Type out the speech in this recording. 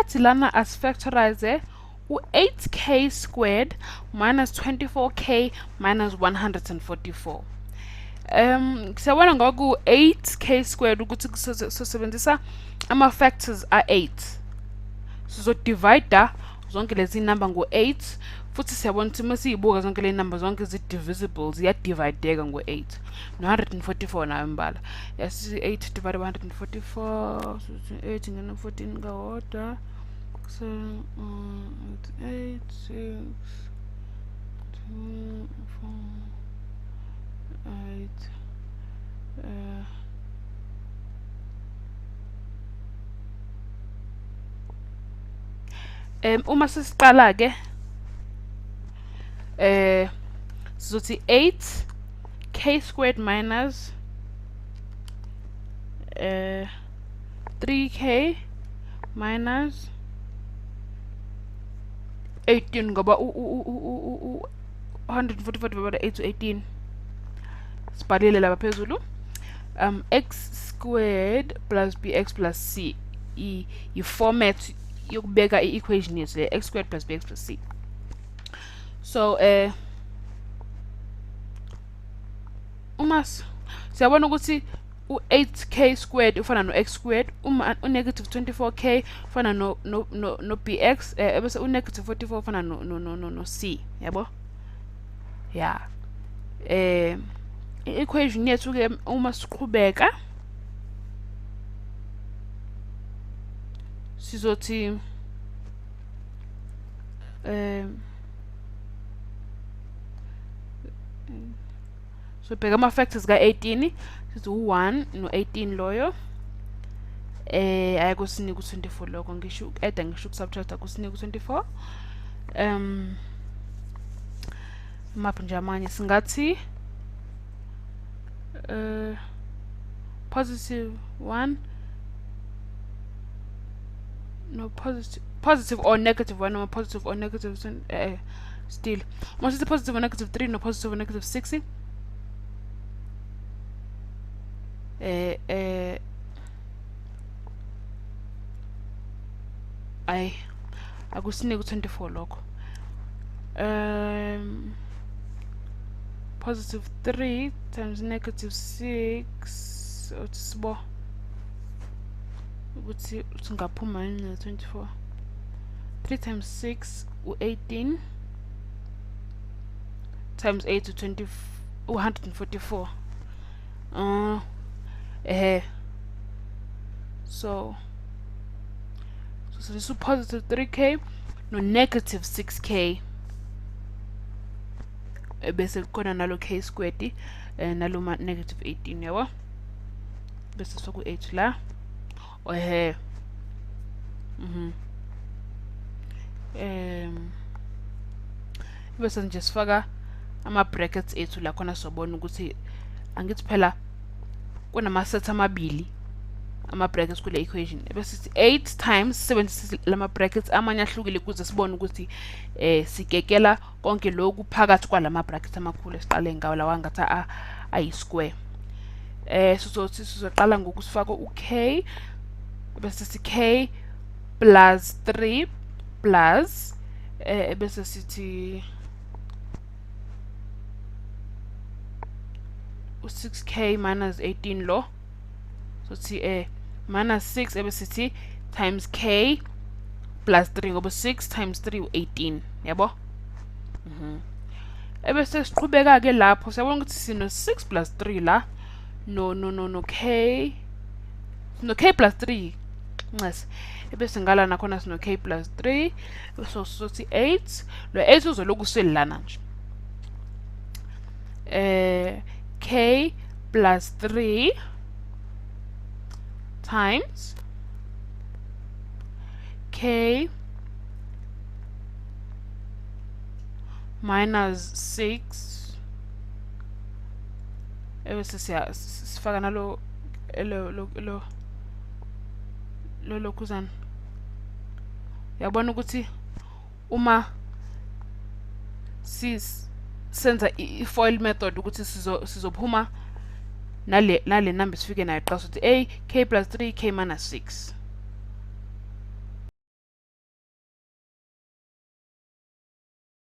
bathi lana asifactorize u-8k squared minus 24k minus 144. Siyabona ngoku 8k squared ukuthi sisebenzisa ama-factors a-8. Sizodivide zonke lezi number ngo-8 futhi siyabona ukuthi masiyibuka zonke le number zonke zi-divisible ziyadivideka ngo-8. No-144 nayo imbala. Yes, 8 divided by 144 so 8 ngena 14 ngawodwa. So 8 6 2 4 8 uma sisiqala ke sizothi 8k squared minus 3k minus 18 ngoba 144 divided by 8 to 18 sibhalile lapha phezulu. X squared plus bx plus c i-format yokubeka i-equation yethu le x squared plus bx plus c. So uma siyabona ukuthi u-8k squared ufana no-x squared, uma u-negative 24k ufana no bx, bese u-negative 44 ufana no c, yabo? Yeah. I-equation yethu ke uma siqhubeka sizothi so bheka ama-factors ka-18 sithi u-1 no-18 loyo ayakusinika u-24 lokho ngisho uku-add ngisho uku-subtract akusinika u-24. Maphi nje amanye singathi positive 1 no positive or negative 1 or positive or negative still once it's positive or negative 3 no positive or negative 6 ay akusinike u-24 lokho. Positive 3 times negative 6 sibo ukuthi singaphuma yini 24. 3 times 6 u-18 times 8 to 144. So this is positive 3k no negative 6k bese khona nalo k squared nalo negative 18 yabo, bese soku 8 la bese nje sifaka ama brackets ethu la khona sobona ukuthi angithi phela kunama sets amabili ama brackets kule equation, bese 8 times 7 lama brackets amanye ahlukile ukuze sibone ukuthi sikekela konke lokhu phakathi kwalama brackets amakhulu esiqale ngawo lawa ngathi ayi square. Sizoqala ngokusifaka u-k bese sithi k plus 3 plus bese sithi u-6k minus 18 lo, so sithi minus 6 ebese sithi times k plus 3 ngoba 6 times 3 u-18 yabo. Ebese siqhubeka ke lapho siyabona ukuthi sino 6 plus 3 la no k plus 3 nces, ebese ngala nakhona sino k plus 3 so sithi 8 lo 8 uzoloku selana nje k plus 3 times k minus 6 ebese sifaka nalo lokhuzana. Yabona ukuthi uma senza i-FOIL method ukuthi sizophuma nale number sifike nayo qhaza ukuthi a k plus 3 k minus 6